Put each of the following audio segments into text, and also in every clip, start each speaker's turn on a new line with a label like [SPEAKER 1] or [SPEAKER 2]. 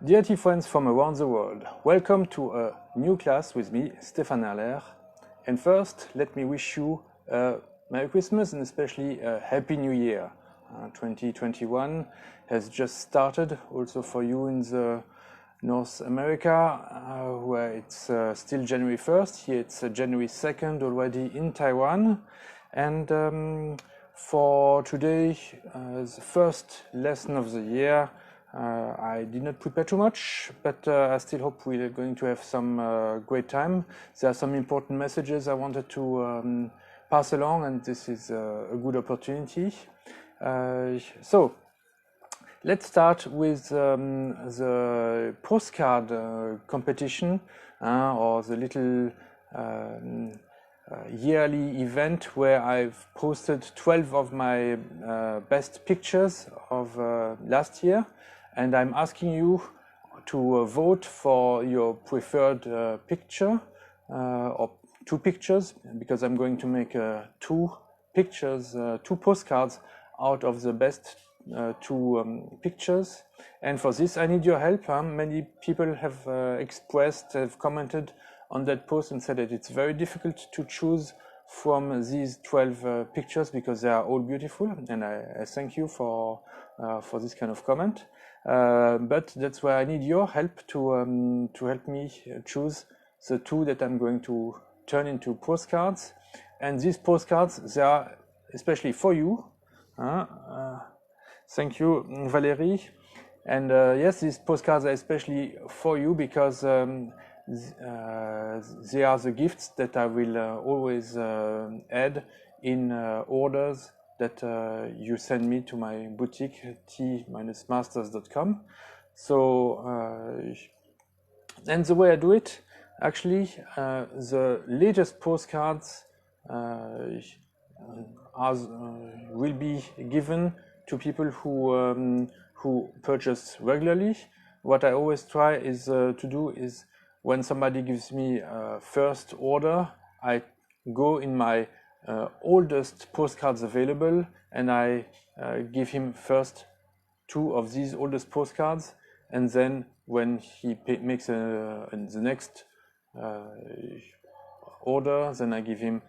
[SPEAKER 1] Dear tea friends from around the world, welcome to a new class with me, Stéphane Erler. And first, let me wish you a Merry Christmas and especially a Happy New Year. 2021 has just started, also for you in the North America, where it's still January 1st. Here it's January 2nd already in Taiwan. And for today, the first lesson of the year, I did not prepare too much, but I still hope we're going to have some great time. There are some important messages I wanted to pass along, and this is a good opportunity. So let's start with the postcard competition, or the little yearly event where I've posted 12 of my best pictures of last year. And I'm asking you to vote for your preferred picture, or two pictures, because I'm going to make two pictures, two postcards out of the best two pictures. And for this, I need your help. Many people have have commented on that post and said that it's very difficult to choose from these 12 pictures because they are all beautiful. And I thank you for this kind of comment. But that's why I need your help to help me choose the two that I'm going to turn into postcards. And these postcards, they are especially for you. Thank you, Valérie. And yes, these postcards are especially for you because they are the gifts that I will always add in orders that you send me to my boutique, tea-masters.com. So, and the way I do it, actually, the latest postcards will be given to people who purchase regularly. What I always try is to do is when somebody gives me a first order, I go in my oldest postcards available, and I give him first two of these oldest postcards, and then when he makes the next order, then I give him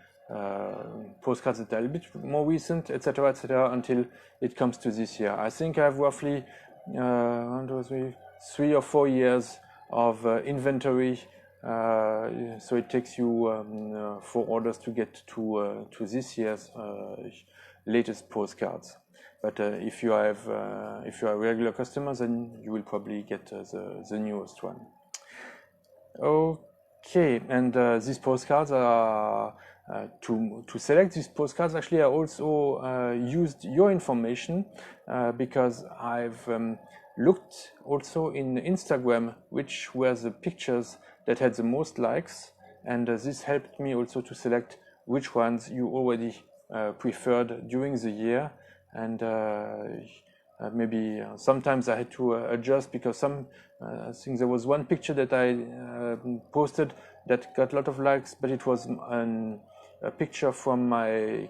[SPEAKER 1] postcards that are a bit more recent, etc., until it comes to this year. I think I have roughly 3 or 4 years of inventory. So it takes you 4 orders to get to this year's latest postcards. But if you are a regular customer, then you will probably get the newest one. Okay, and these postcards are to select these postcards. Actually, I also used your information because I've looked also in Instagram which were the pictures that had the most likes, and this helped me also to select which ones you already preferred during the year. And maybe sometimes I had to adjust because I think there was one picture that I posted that got a lot of likes, but it was a picture from my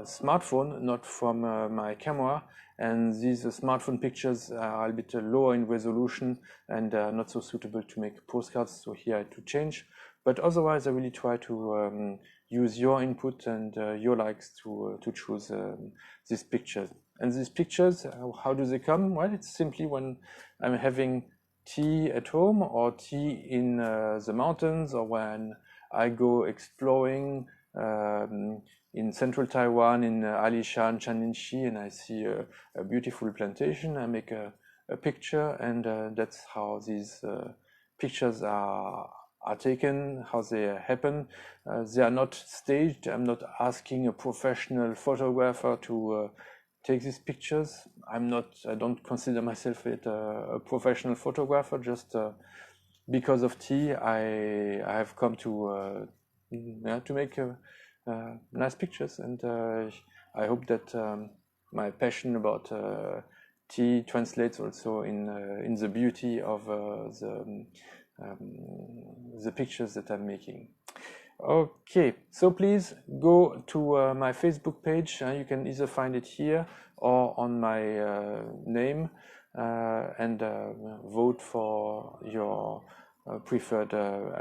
[SPEAKER 1] smartphone, not from my camera. And these smartphone pictures are a bit lower in resolution and not so suitable to make postcards. So here I had to change. But otherwise, I really try to use your input and your likes to choose these pictures. And these pictures, how do they come? Well, it's simply when I'm having tea at home or tea in the mountains, or when I go exploring in central Taiwan, in Alishan, Chaninshi, and I see a beautiful plantation. I make a picture, and that's how these pictures are taken, how they happen. They are not staged. I'm not asking a professional photographer to take these pictures. I don't consider myself a professional photographer. Just because of tea, I have come to make nice pictures, and I hope that my passion about tea translates also in the beauty of the pictures that I'm making. Okay, so please go to my Facebook page. You can either find it here or on my name. and vote for your preferred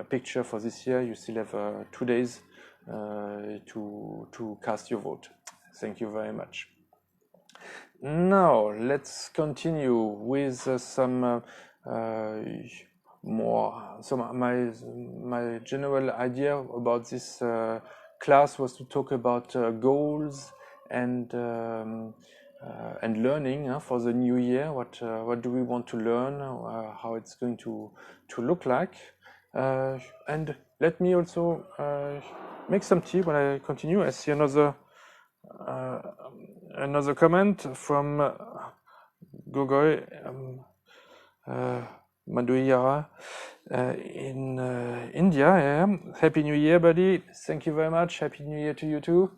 [SPEAKER 1] picture for this year. You still have 2 days to cast your vote. Thank you very much. Now let's continue with some my general idea about this class was to talk about goals and learning for the new year. What do we want to learn? How it's going to look like? And let me also make some tea when I continue. I see another comment from Gogoi Madhuyara in India. Yeah. Happy New Year, buddy. Thank you very much. Happy New Year to you too.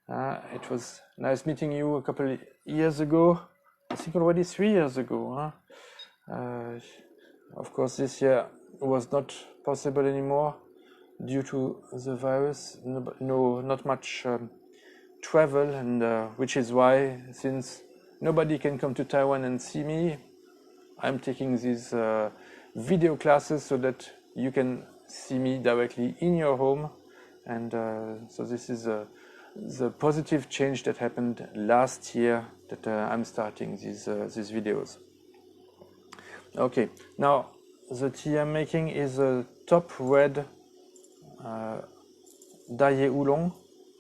[SPEAKER 1] It was nice meeting you a couple of years ago. I think already 3 years ago. Of course, this year was not possible anymore due to the virus. No, not much travel, and which is why, since nobody can come to Taiwan and see me, I'm taking these video classes so that you can see me directly in your home. And so this is the positive change that happened last year that I'm starting these videos. Okay, now the tea I'm making is a top red Yeh Oolong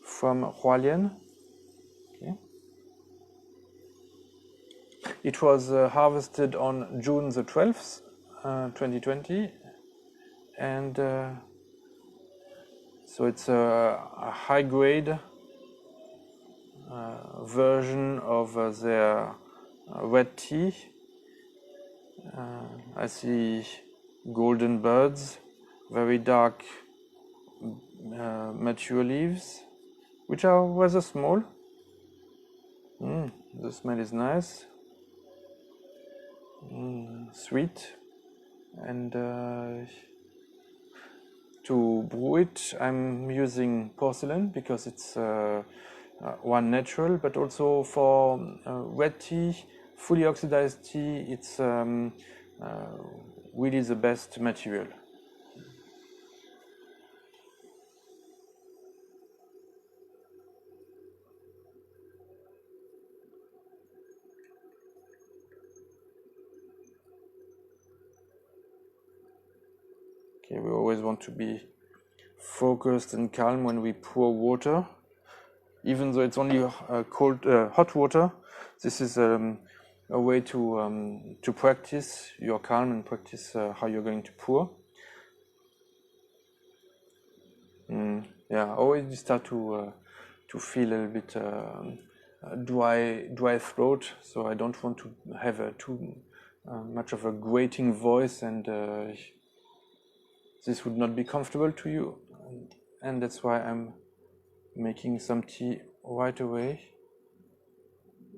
[SPEAKER 1] from Hua Lien. Okay. It was harvested on June the 12th, 2020, and so it's a high-grade version of their red tea. I see golden buds, very dark mature leaves, which are rather small. The smell is nice, sweet, and to brew it I'm using porcelain because it's one natural, but also for red tea, fully oxidized tea, it's really the best material. Okay, we always want to be focused and calm when we pour water, even though it's only hot water. This is a way to practice your calm and practice how you're going to pour. Yeah, always you start to feel a little bit dry throat, so I don't want to have too much of a grating voice, and this would not be comfortable to you, and that's why I'm making some tea right away.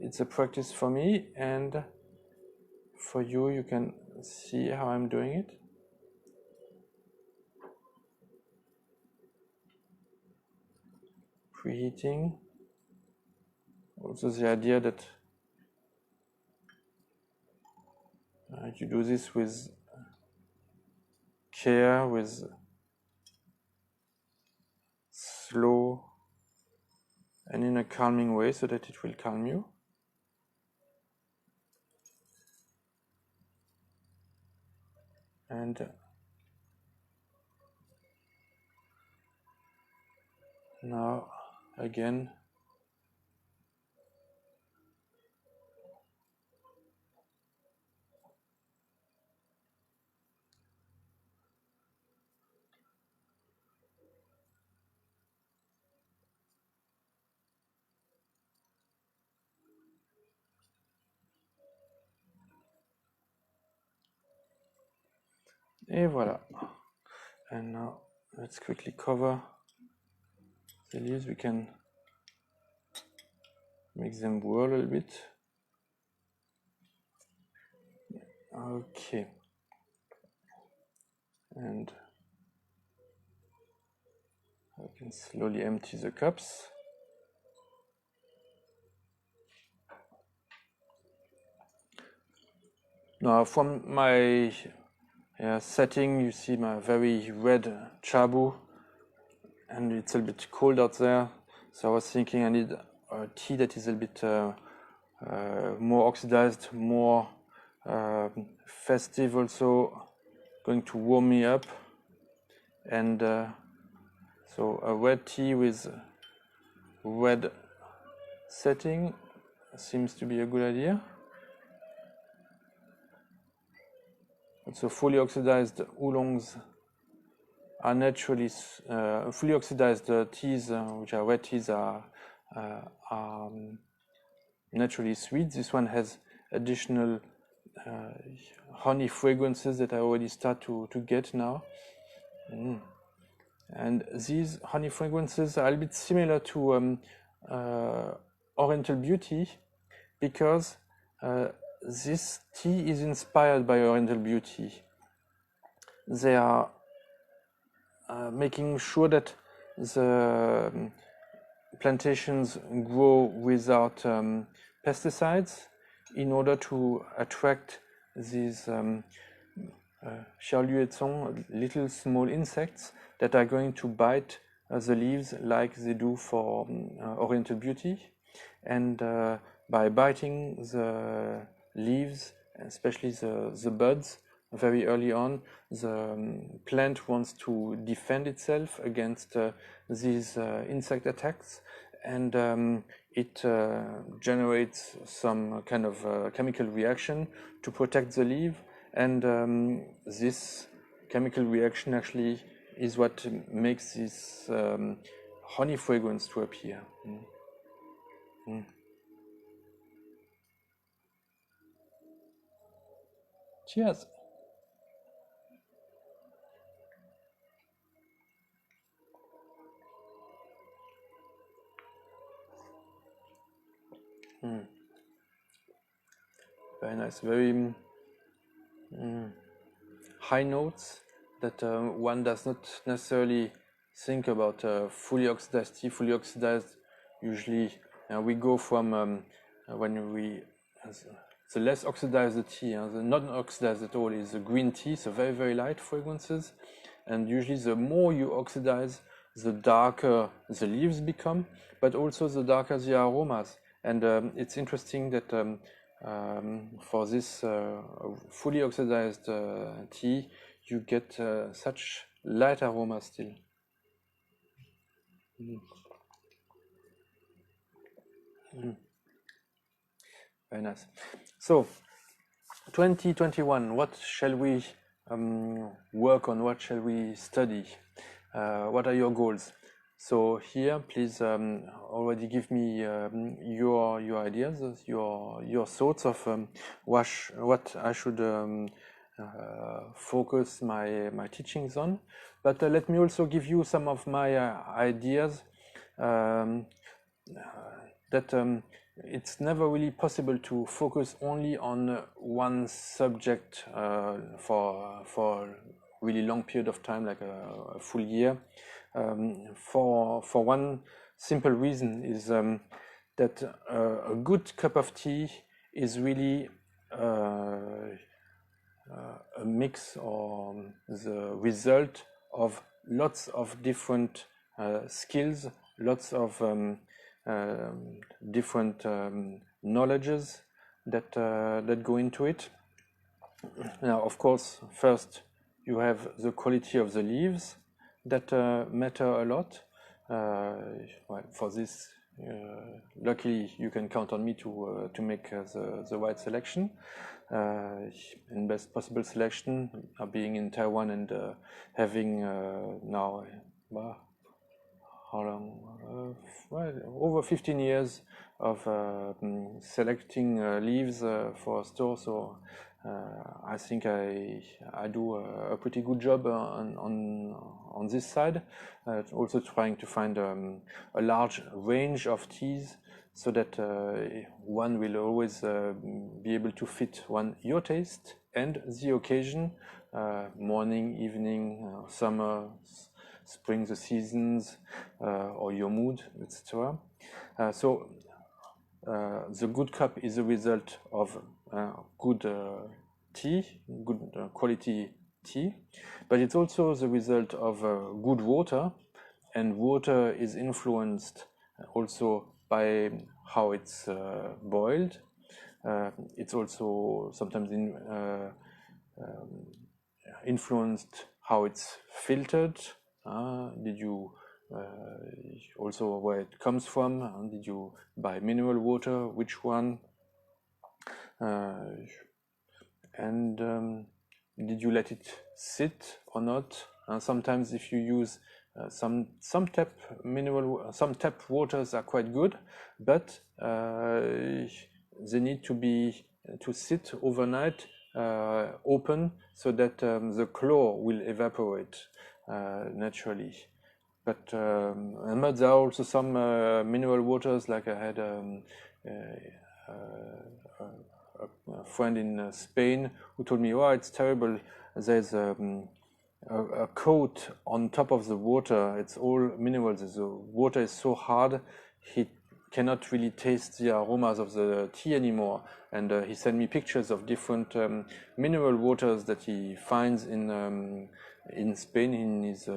[SPEAKER 1] It's a practice for me, and for you, you can see how I'm doing it. Preheating. Also the idea that you do this with care, with slow and in a calming way, so that it will calm you. And now again, et voilà. And now let's quickly cover the leaves. We can make them whirl a little bit. Okay. And I can slowly empty the cups. Now, from my setting, you see my very red chabu, and it's a bit cold out there. So I was thinking I need a tea that is a bit more oxidized, more festive, also going to warm me up. And so a red tea with red setting seems to be a good idea. So fully oxidized oolongs are naturally fully oxidized teas, which are red teas, are naturally sweet. This one has additional honey fragrances that I already start to get now. And these honey fragrances are a bit similar to Oriental Beauty, because this tea is inspired by Oriental Beauty. They are making sure that the plantations grow without pesticides in order to attract these little small insects that are going to bite the leaves like they do for Oriental Beauty. And by biting the leaves, especially the buds, very early on, the plant wants to defend itself against these insect attacks, and it generates some kind of chemical reaction to protect the leaf, and this chemical reaction actually is what makes this honey fragrance to appear. Cheers. Very nice, very high notes that one does not necessarily think about fully oxidized tea. Fully oxidized, usually we go from when we the less oxidized the tea, the non-oxidized at all is the green tea, so very, very light fragrances. And usually the more you oxidize, the darker the leaves become, but also the darker the aromas. And it's interesting that for this fully oxidized tea, you get such light aromas still. Very nice. So 2021, what shall we work on? What shall we study? What are your goals? So here, please already give me your ideas, your thoughts of what I should focus my teachings on. But let me also give you some of my ideas that it's never really possible to focus only on one subject for a really long period of time, like a full year. For one simple reason is that a good cup of tea is really a mix or the result of lots of different skills, lots of different knowledges that go into it. Now, of course, first you have the quality of the leaves that matter a lot. Well, for this, luckily, you can count on me to make the right selection, and best possible selection. Being in Taiwan and having now, how long? Well, over 15 years of selecting leaves for a store. So I think I do a pretty good job on this side. Also trying to find a large range of teas so that one will always be able to fit your taste and the occasion, morning, evening, summer, spring, the seasons, or your mood, etc. So the good cup is a result of good tea, good quality tea, but it's also the result of good water, and water is influenced also by how it's boiled. It's also sometimes influenced how it's filtered. Did you also where it comes from? Did you buy mineral water? Which one? And did you let it sit or not? Sometimes if you use some tap waters are quite good, but they need to sit overnight open so that the chlor will evaporate naturally. But there are also some mineral waters, like I had a friend in Spain who told me, "Oh, it's terrible. There's a coat on top of the water. It's all minerals. The water is so hard, he cannot really taste the aromas of the tea anymore." And he sent me pictures of different mineral waters that he finds in Spain in his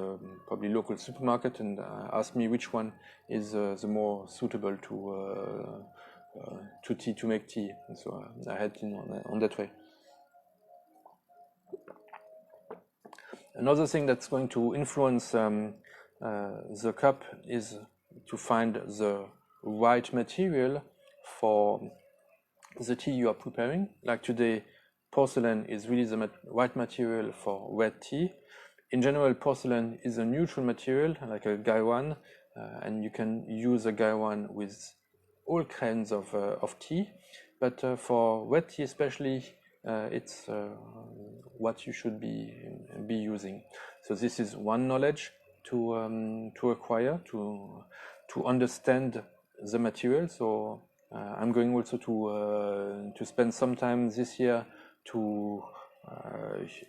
[SPEAKER 1] probably local supermarket, and asked me which one is the more suitable to make tea. And so I had on that way. Another thing that's going to influence the cup is to find the right material for the tea you are preparing. Like today, porcelain is really the right material for red tea. In general, porcelain is a neutral material, like a gaiwan, and you can use a gaiwan with all kinds of tea. But for red tea especially, it's what you should be using. So this is one knowledge to acquire, to understand the material. So I'm going also to spend some time this year to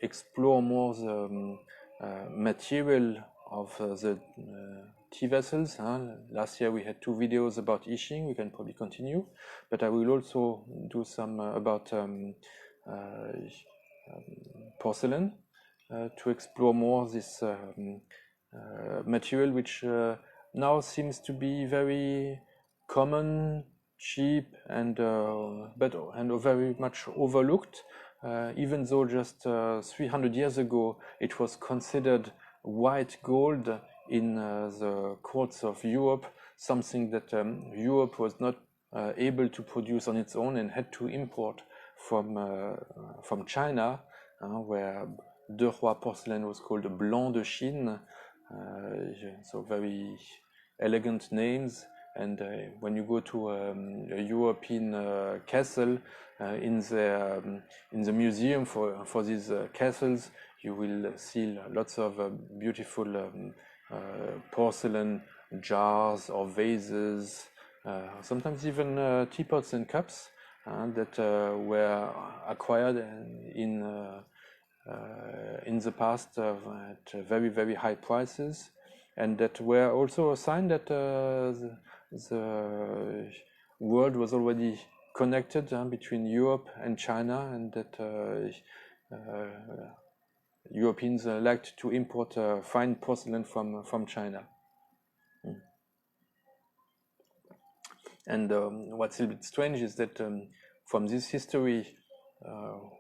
[SPEAKER 1] explore more the material of the tea vessels. Last year we had 2 videos about Yixing. We can probably continue, but I will also do some about porcelain to explore more this material, which now seems to be very common, cheap, and very much overlooked. Even though just 300 years ago it was considered white gold in the courts of Europe, something that Europe was not able to produce on its own and had to import from China, where De Roi porcelain was called Blanc de Chine, so very elegant names. And when you go to a European castle, in the museum for these castles, you will see lots of beautiful porcelain jars or vases, sometimes even teapots and cups that were acquired in the past at very, very high prices, and that were also a sign that the world was already connected between Europe and China, and that Europeans liked to import fine porcelain from China. And what's a little bit strange is that from this history,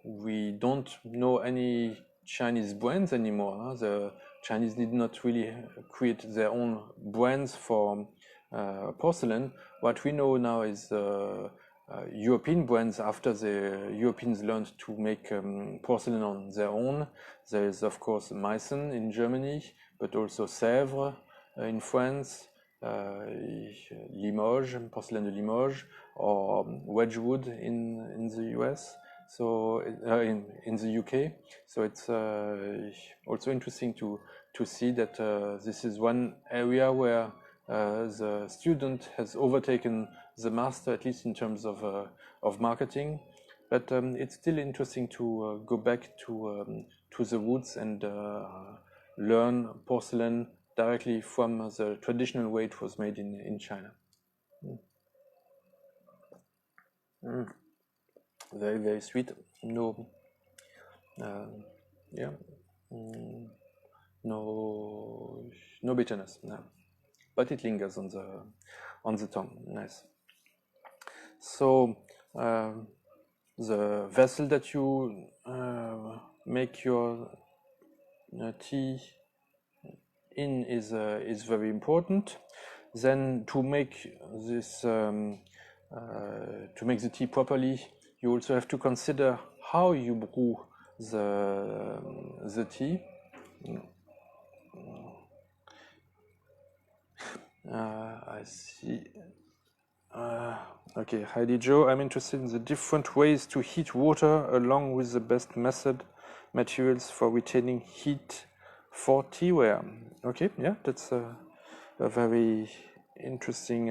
[SPEAKER 1] we don't know any Chinese brands anymore. The Chinese did not really create their own brands for porcelain. What we know now is European brands after the Europeans learned to make porcelain on their own. There is, of course, Meissen in Germany, but also Sèvres in France, Limoges, porcelain de Limoges, or Wedgwood in the US. So in the UK. So it's also interesting to see that this is one area where the student has overtaken the master, at least in terms of marketing. But it's still interesting to go back to the roots and learn porcelain directly from the traditional way it was made in China. Very, very sweet. No yeah, no bitterness, no. But it lingers on the tongue. Nice. So the vessel that you make your tea in is very important. Then to make this to make the tea properly, you also have to consider how you brew the tea. I see. Okay, Heidi Joe, I'm interested in the different ways to heat water along with the best materials for retaining heat for teaware. Okay, yeah, that's a very interesting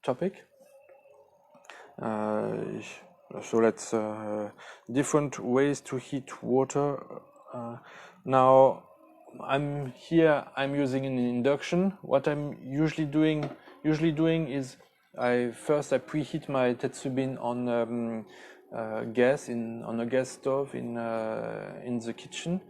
[SPEAKER 1] topic. So let's different ways to heat water. Now I'm using an induction. What I'm usually doing is I preheat my tetsubin on gas on a gas stove in the kitchen.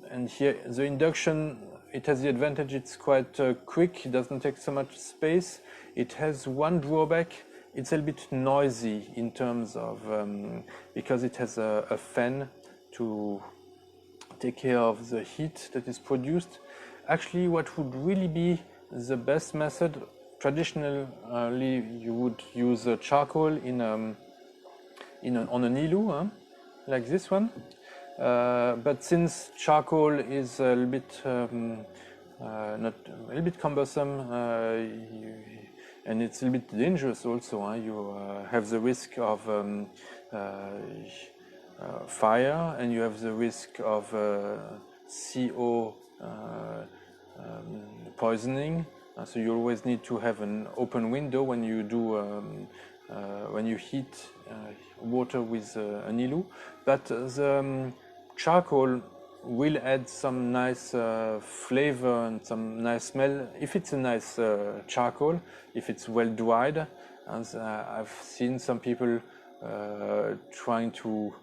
[SPEAKER 1] And here the induction, it has the advantage it's quite quick, it doesn't take so much space. It has one drawback, it's a little bit noisy in terms of because it has a fan to take care of the heat that is produced. Actually, what would really be the best method, traditionally you would use charcoal on an ilu, like this one. But since charcoal is a little bit not a little bit cumbersome, and it's a little bit dangerous also, you have the risk of fire, and you have the risk of CO poisoning. So you always need to have an open window when you do when you heat water with an ilu. But the charcoal will add some nice flavor and some nice smell if it's a nice charcoal, if it's well dried. As I've seen some people trying to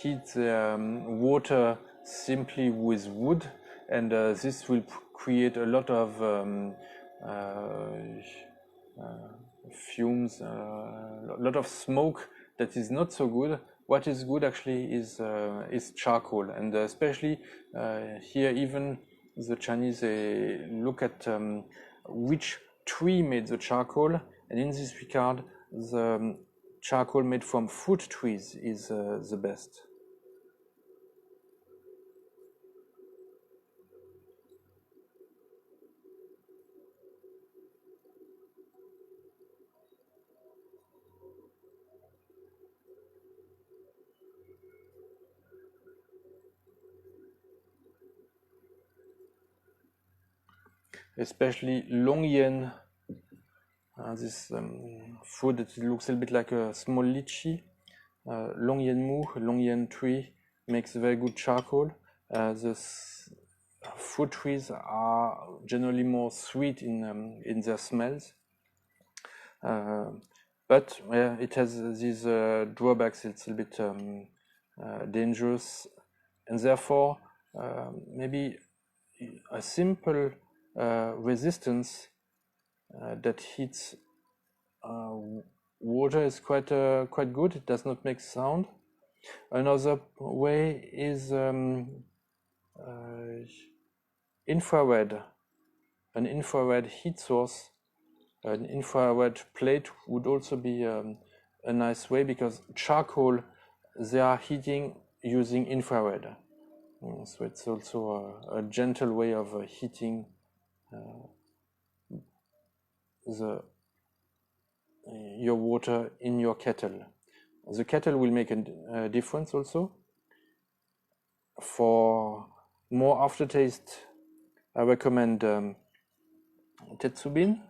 [SPEAKER 1] heat their water simply with wood, and this will create a lot of fumes, a lot of smoke that is not so good. What is good actually is charcoal, and especially here even the Chinese look at which tree made the charcoal, and in this regard the charcoal made from fruit trees is the best. Especially long yen, this fruit that looks a little bit like a small lychee. Long yen mu, long yen tree makes very good charcoal. The fruit trees are generally more sweet in their smells, but it has these drawbacks. It's a bit dangerous, and therefore maybe a simple resistance that heats water is quite good. It does not make sound. Another way is infrared. An infrared heat source, an infrared plate would also be a nice way, because charcoal, they are heating using infrared. So it's also a gentle way of heating your water in your kettle. The kettle will make a difference also. For more aftertaste, I recommend tetsubin.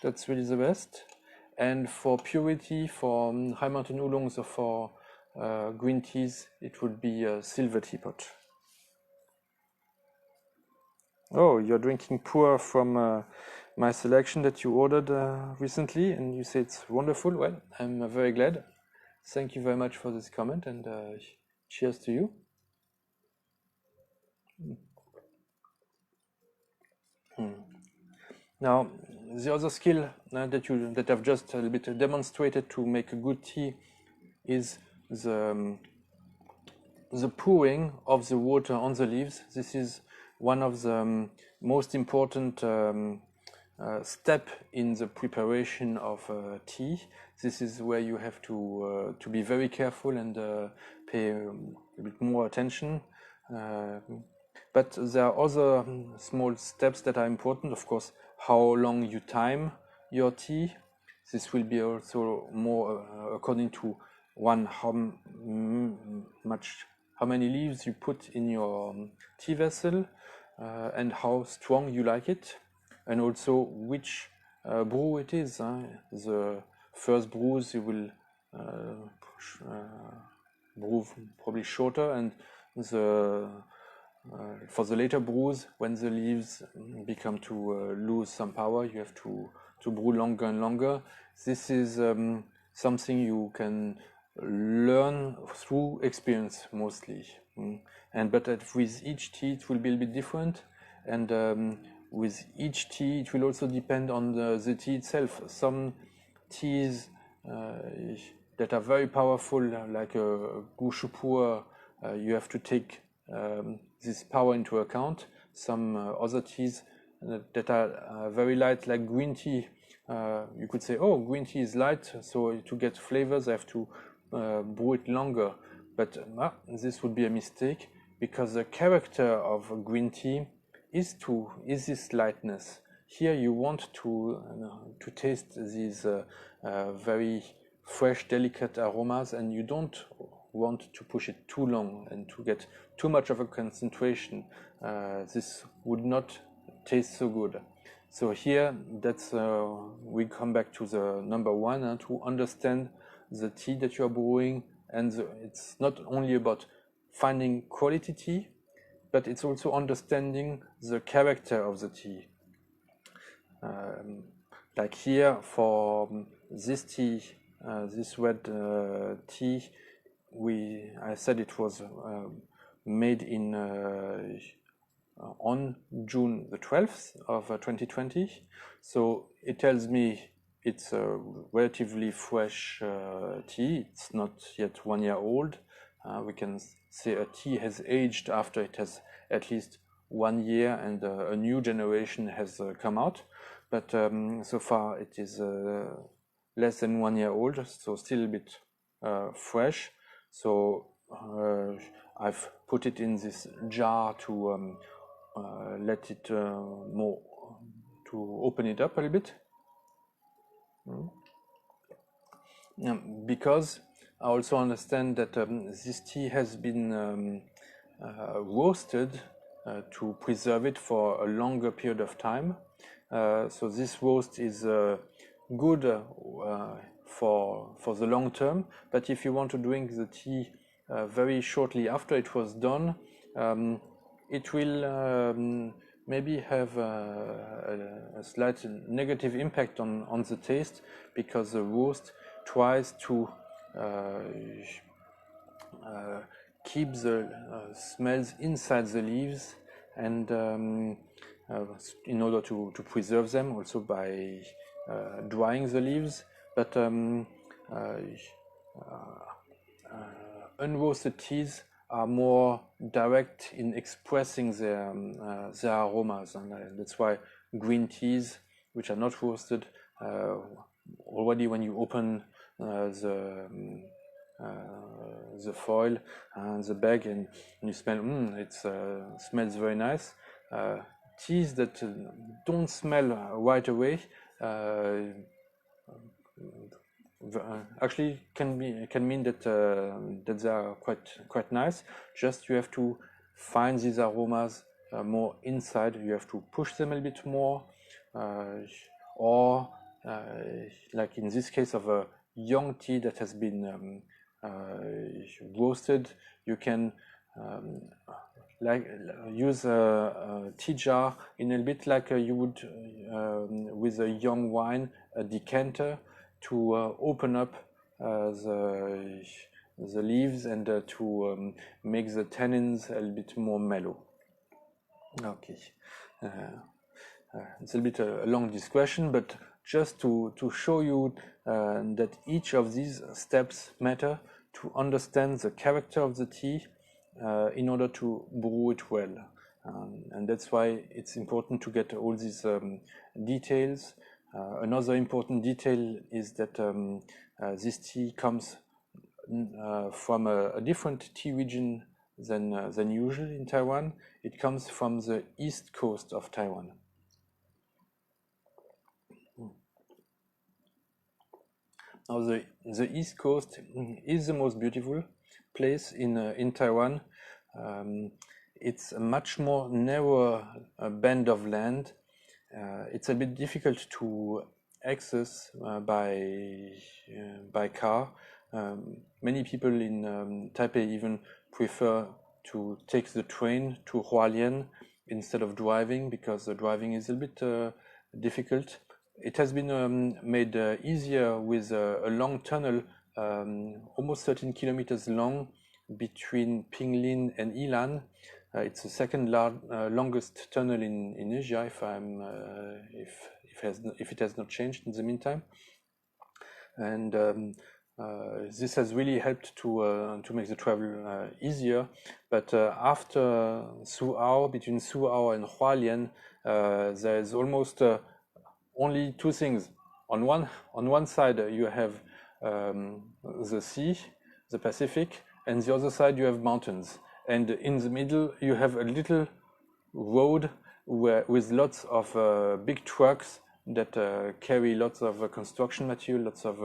[SPEAKER 1] That's really the best. And for purity, for high mountain oolongs or for green teas, it would be a silver teapot. Oh, you're drinking pu'er from my selection that you ordered recently, and you say it's wonderful. Well, I'm very glad. thank you very much for this comment, and cheers to you. Now, the other skill that I've just a little bit demonstrated to make a good tea is the pouring of the water on the leaves. This is one of the most important step in the preparation of tea. This is where you have to be very careful and pay a bit more attention. But there are other small steps that are important. Of course, how long you time your tea. This will be also more according to how many leaves you put in your tea vessel and how strong you like it, and also which brew it is. The first brews you will brew probably shorter, and for the later brews, when the leaves become to lose some power, you have to brew longer and longer. This is something you can learn through experience mostly. But with each tea it will be a bit different, and with each tea it will also depend on the tea itself. Some teas that are very powerful, like a Gushupur, you have to take this power into account. Some other teas that are very light, like green tea, you could say, oh, green tea is light, so to get flavors I have to brew it longer. But this would be a mistake, because the character of green tea is this lightness. Here you want to taste these very fresh, delicate aromas, and you don't want to push it too long and to get too much of a concentration. This would not taste so good. So here, that's we come back to the number one, to understand the tea that you are brewing. And it's not only about finding quality tea, but it's also understanding the character of the tea. Like here, for this tea, this red tea, I said it was made on June the 12th of 2020. So it tells me it's a relatively fresh tea. It's not yet 1 year old. We can say a tea has aged after it has at least 1 year and a new generation has come out. But so far it is less than 1 year old, so still a bit fresh. So I've put it in this jar to let it to open it up a little bit. Because I also understand that this tea has been roasted to preserve it for a longer period of time. So this roast is good for the long term. But if you want to drink the tea very shortly after it was done, it will maybe have a slight negative impact on the taste, because the roast tries to keep the smells inside the leaves, and in order to preserve them, also by drying the leaves. But unroasted teas are more direct in expressing their aromas, and that's why green teas, which are not roasted, already when you open the foil and the bag and you smell, it smells very nice. Teas that don't smell right away actually can mean that they are quite nice. Just you have to find these aromas more inside. You have to push them a little bit more, or like in this case of a young tea that has been roasted, you can use a tea jar in a bit like you would with a young wine, a decanter, to open up the leaves and to make the tannins a little bit more mellow. Okay, it's a bit a long discussion, but just to show you that each of these steps matter to understand the character of the tea in order to brew it well. And that's why it's important to get all these details. Another important detail is that this tea comes from a different tea region than usual in Taiwan. It comes from the east coast of Taiwan. Now the east coast is the most beautiful place in Taiwan. It's a much more narrow band of land. It's a bit difficult to access by car. Many people in Taipei even prefer to take the train to Hua Lien instead of driving, because the driving is a bit difficult. It has been made easier with a long tunnel, almost 13 kilometers long, between Pinglin and Yilan. It's the second longest tunnel in Asia, if it has not changed in the meantime. And this has really helped to make the travel easier. But after Su'ao, between Su'ao and Hua Lien, there's almost only two things. On one side you have the sea, the Pacific, and the other side you have mountains. And in the middle you have a little road with lots of big trucks that carry lots of construction material, lots of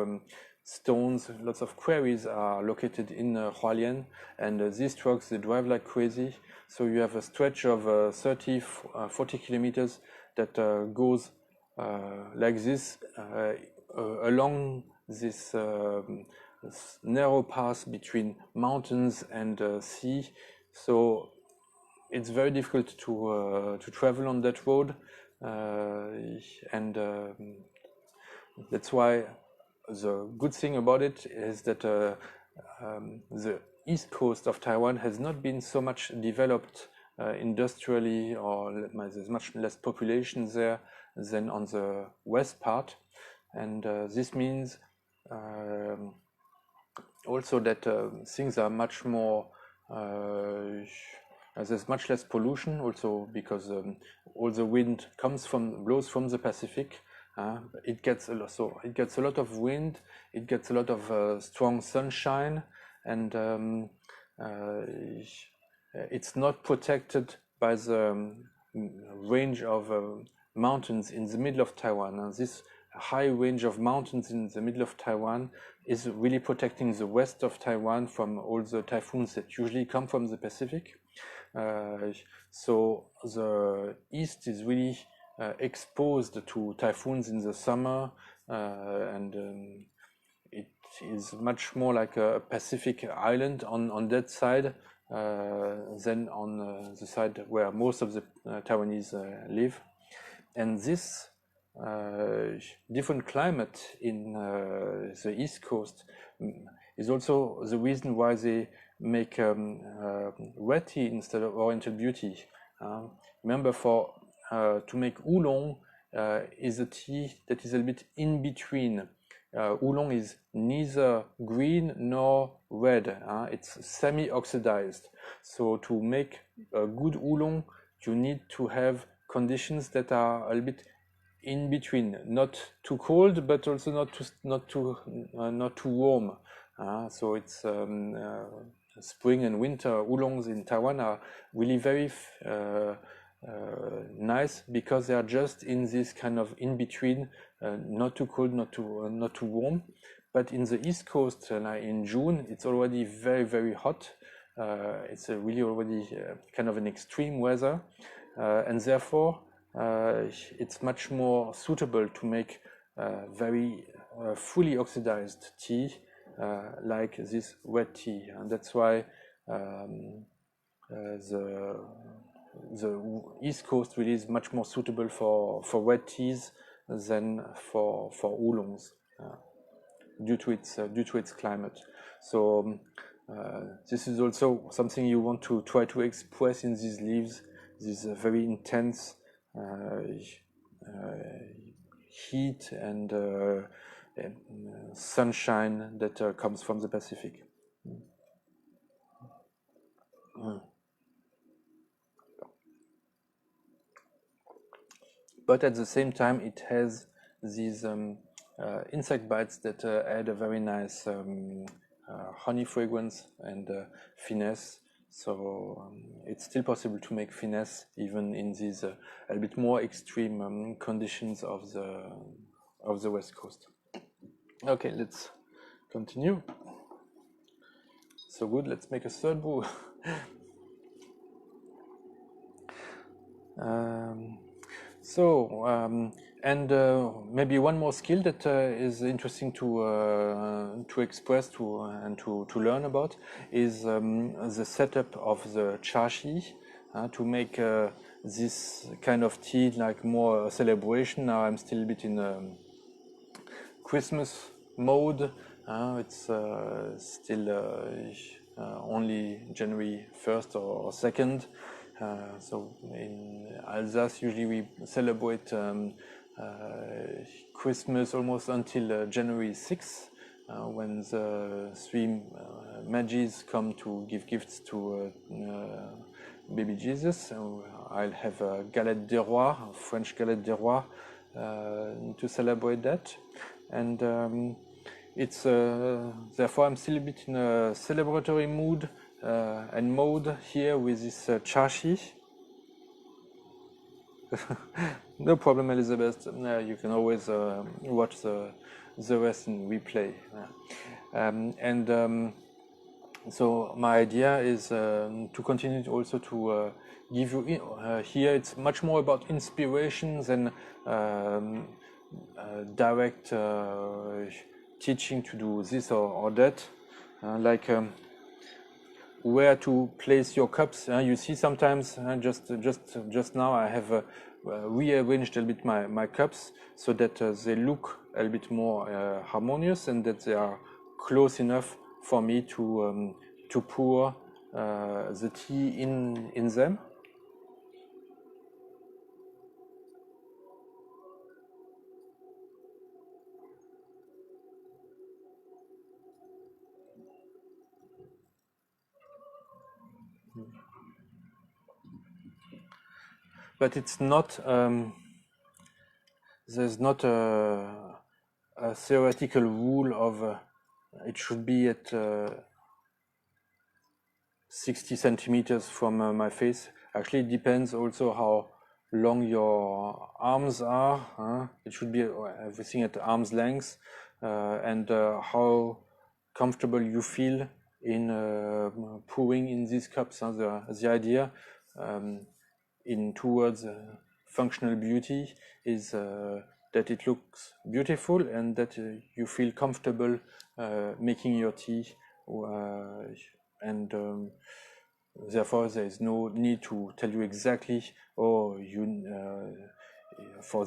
[SPEAKER 1] stones, lots of quarries are located in Hua Lien, and these trucks, they drive like crazy. So you have a stretch of 30-40 kilometers that goes like this along this narrow path between mountains and sea. So it's very difficult to travel on that road, and that's why the good thing about it is that the east coast of Taiwan has not been so much developed industrially, or there's much less population there than on the west part. And this means also that things are much more, there's much less pollution also, because all the wind blows from the Pacific. It gets a lot of wind, it gets a lot of strong sunshine, and it's not protected by the range of mountains in the middle of Taiwan. This high range of mountains in the middle of Taiwan is really protecting the west of Taiwan from all the typhoons that usually come from the Pacific. So the east is really exposed to typhoons in the summer, and it is much more like a Pacific island on that side than on the side where most of the Taiwanese live. And this different climate in the east coast is also the reason why they make red tea instead of Oriental beauty. Remember, to make oolong is a tea that is a little bit in between. Oolong is neither green nor red. It's semi-oxidized. So to make a good oolong, you need to have conditions that are a little bit in between, not too cold, but also not too warm. So it's spring and winter oolongs in Taiwan are really very nice, because they are just in this kind of in between, not too cold, not too warm. But in the east coast, in June, it's already very, very hot. It's really already kind of an extreme weather, and therefore it's much more suitable to make very fully oxidized tea, like this red tea. And that's why the east coast really is much more suitable for red teas than for oolongs. due to its climate. So this is also something you want to try to express in these leaves, this very intense heat and sunshine that comes from the Pacific. But at the same time, it has these insect bites that add a very nice honey fragrance and finesse. So it's still possible to make finesse even in these a bit more extreme conditions of the West Coast. Okay, let's continue. So good, let's make a third brew. And maybe one more skill that is interesting to express and to learn about is the setup of the chaxi to make this kind of tea like more a celebration. Now I'm still a bit in Christmas mode. It's still only January 1st or 2nd. So in Alsace, usually we celebrate Christmas almost until January 6th, when the three Magi's come to give gifts to baby Jesus. I'll have a galette des rois, a French galette des rois, to celebrate that. And it's therefore I'm still a bit in a celebratory mood and mode here with this chaxi. No problem, Elizabeth. You can always watch the rest in replay. So my idea is to continue also to give you here. It's much more about inspiration than direct teaching to do this or that. Like where to place your cups. You see sometimes just now I have rearranged a bit my cups so that they look a bit more harmonious and that they are close enough for me to pour the tea in them. But it's not. There's not a theoretical rule of it should be at 60 centimeters from my face. Actually, it depends also how long your arms are. It should be everything at arm's length, and how comfortable you feel in pouring in these cups. The idea in towards functional beauty is that it looks beautiful and that you feel comfortable making your tea, and therefore there is no need to tell you exactly, for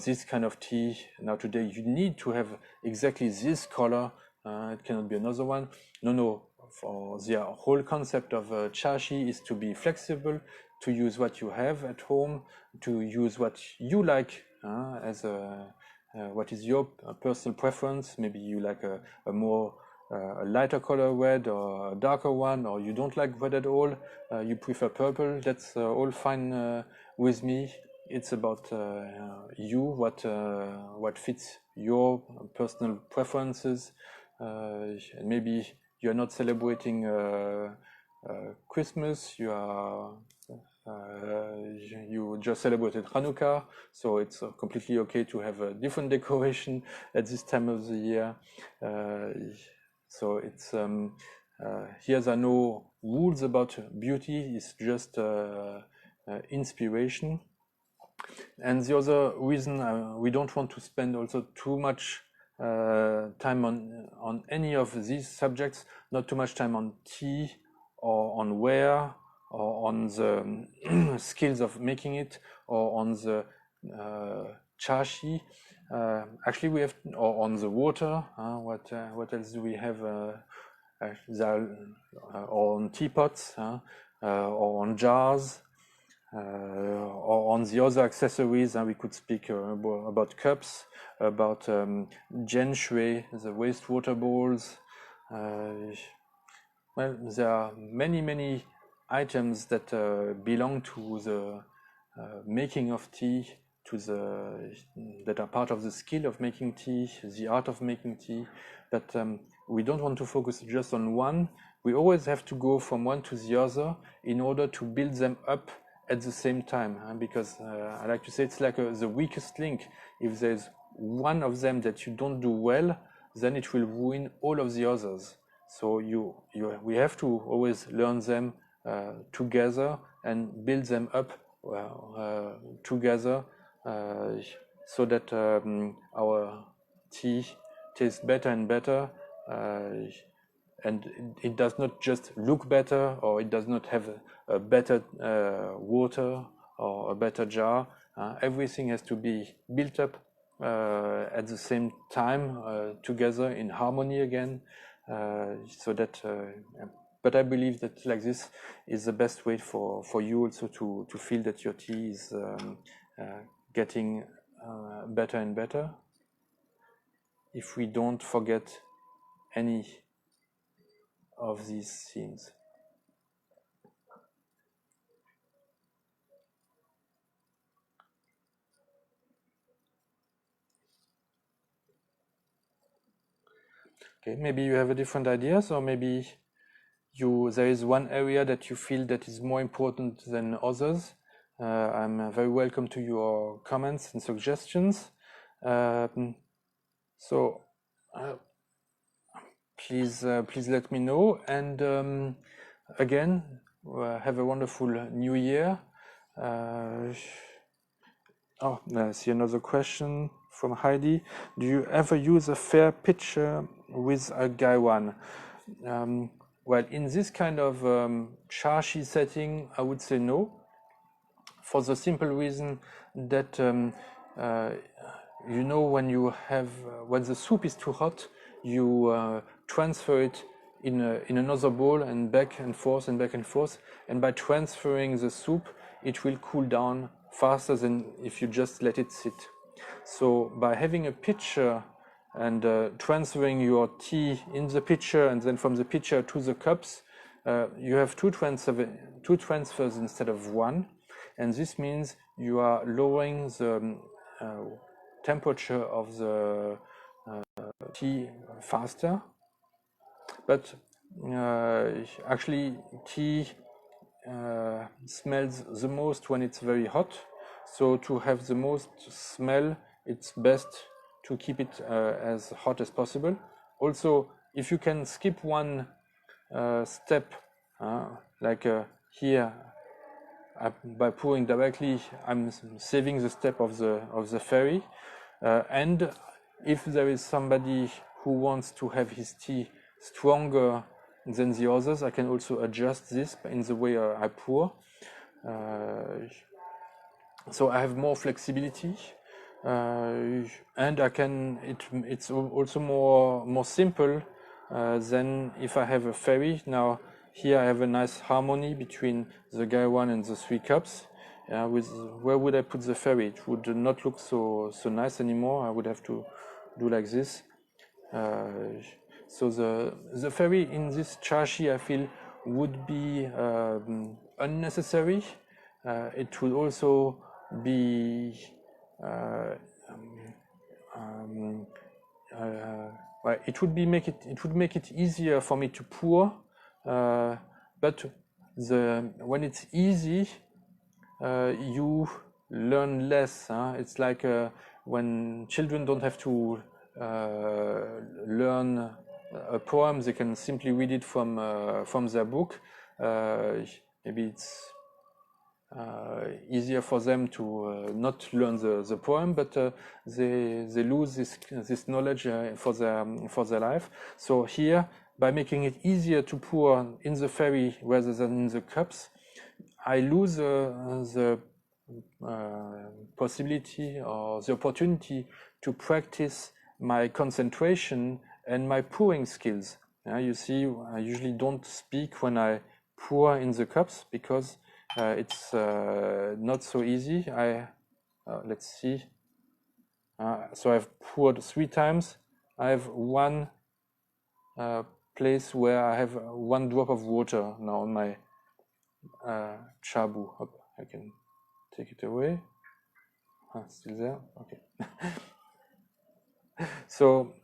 [SPEAKER 1] this kind of tea now today you need to have exactly this color, it cannot be another one. No, for the whole concept of chaxi is to be flexible, to use what you have at home, to use what you like as what is your personal preference. Maybe you like a more a lighter color red or a darker one, or you don't like red at all, you prefer purple. That's all fine with me. It's about you, what fits your personal preferences. Maybe you're not celebrating Christmas, you just celebrated Hanukkah, so it's completely okay to have a different decoration at this time of the year. So it's here there are no rules about beauty, it's just inspiration. And the other reason we don't want to spend also too much time on any of these subjects, not too much time on tea or on wear or on the skills of making it or on the chaxi, Actually, we have, or on the water. What else do we have? Or on teapots, or on jars, or on the other accessories. We could speak about cups, about gen shui, the wastewater bowls. Well, there are many items that belong to the making of tea, that are part of the skill of making tea, the art of making tea. But we don't want to focus just on one. We always have to go from one to the other in order to build them up at the same time. Because I like to say it's like the weakest link. If there's one of them that you don't do well, then it will ruin all of the others. So we have to always learn them together and build them up together, so that our tea tastes better and better, and it does not just look better, or it does not have a better water or a better jar. Everything has to be built up at the same time, together in harmony again, so that but I believe that like this is the best way for you also to feel that your tea is getting better and better, if we don't forget any of these themes. Okay, maybe you have a different ideas, or maybe there is one area that you feel that is more important than others. I'm very welcome to your comments and suggestions. So please let me know. And again, have a wonderful new year. I see another question from Heidi. Do you ever use a fair picture with a gaiwan? Well, in this kind of chaxi setting, I would say no, for the simple reason that when the soup is too hot, you transfer it in another bowl, and back and forth, and by transferring the soup, it will cool down faster than if you just let it sit. So by having a pitcher and transferring your tea in the pitcher, and then from the pitcher to the cups, you have two transfers instead of one, and this means you are lowering the temperature of the tea faster. But actually, tea smells the most when it's very hot. So to have the most smell, it's best to keep it as hot as possible. Also, if you can skip one step, like here, by pouring directly, I'm saving the step of the ferry. And if there is somebody who wants to have his tea stronger than the others, I can also adjust this in the way I pour. So I have more flexibility, and it's also more simple than if I have a ferry. Now here I have a nice harmony between the gaiwan and the 3 cups. Where would I put the ferry? It would not look so nice anymore. I would have to do like this. So the ferry in this chaxi, I feel, would be unnecessary. It would also be it would make it easier for me to pour, but when it's easy, you learn less. It's like when children don't have to learn a poem, they can simply read it from their book. Maybe it's easier for them to not learn the poem, but they lose this knowledge for their life. So here, by making it easier to pour in the ferry rather than in the cups, I lose the possibility or the opportunity to practice my concentration and my pouring skills. You see, I usually don't speak when I pour in the cups because it's not so easy. Let's see. So I've poured 3 times. I have one place where I have 1 drop of water now on my chabu. I can take it away. Still there? Okay. So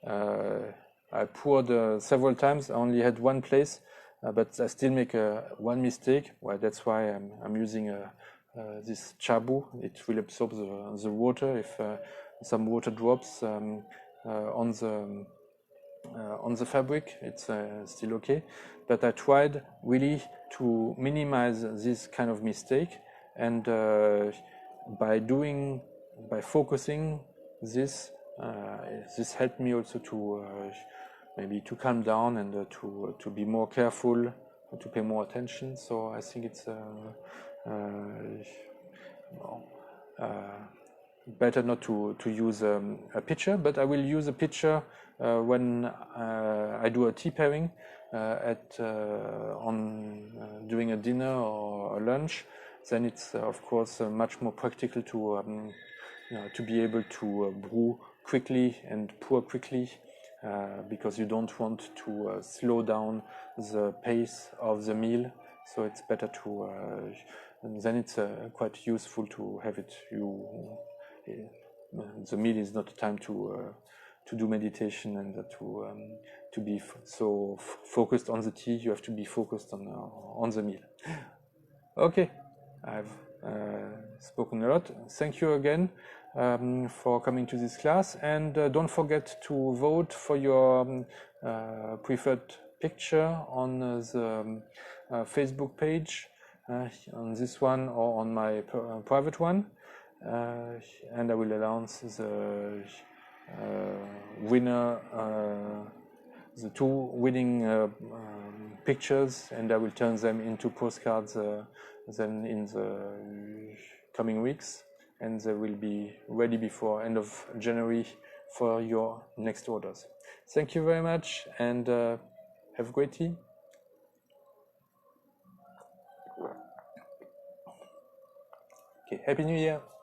[SPEAKER 1] I poured several times. I only had 1 place, but I still make 1 mistake. Well, that's why I'm using this chabu. It will absorb the water if some water drops on the fabric. It's still okay. But I tried really to minimize this kind of mistake, and by focusing this, this helped me also to maybe to calm down and to be more careful, to pay more attention. So I think it's better not to use a pitcher, but I will use a pitcher when I do a tea pairing during a dinner or a lunch. Then it's of course much more practical to be able to brew quickly and pour quickly, because you don't want to slow down the pace of the meal. So it's better to then it's quite useful to have it. The meal is not a time to do meditation and to be so focused on the tea. You have to be focused on the meal. Okay, I've spoken a lot. Thank you again for coming to this class, and don't forget to vote for your preferred picture on the Facebook page, on this one or on my private one, and I will announce the winner, the 2 winning pictures, and I will turn them into postcards then in the coming weeks, and they will be ready before end of January for your next orders. Thank you very much, and have a great tea. Okay, Happy New Year.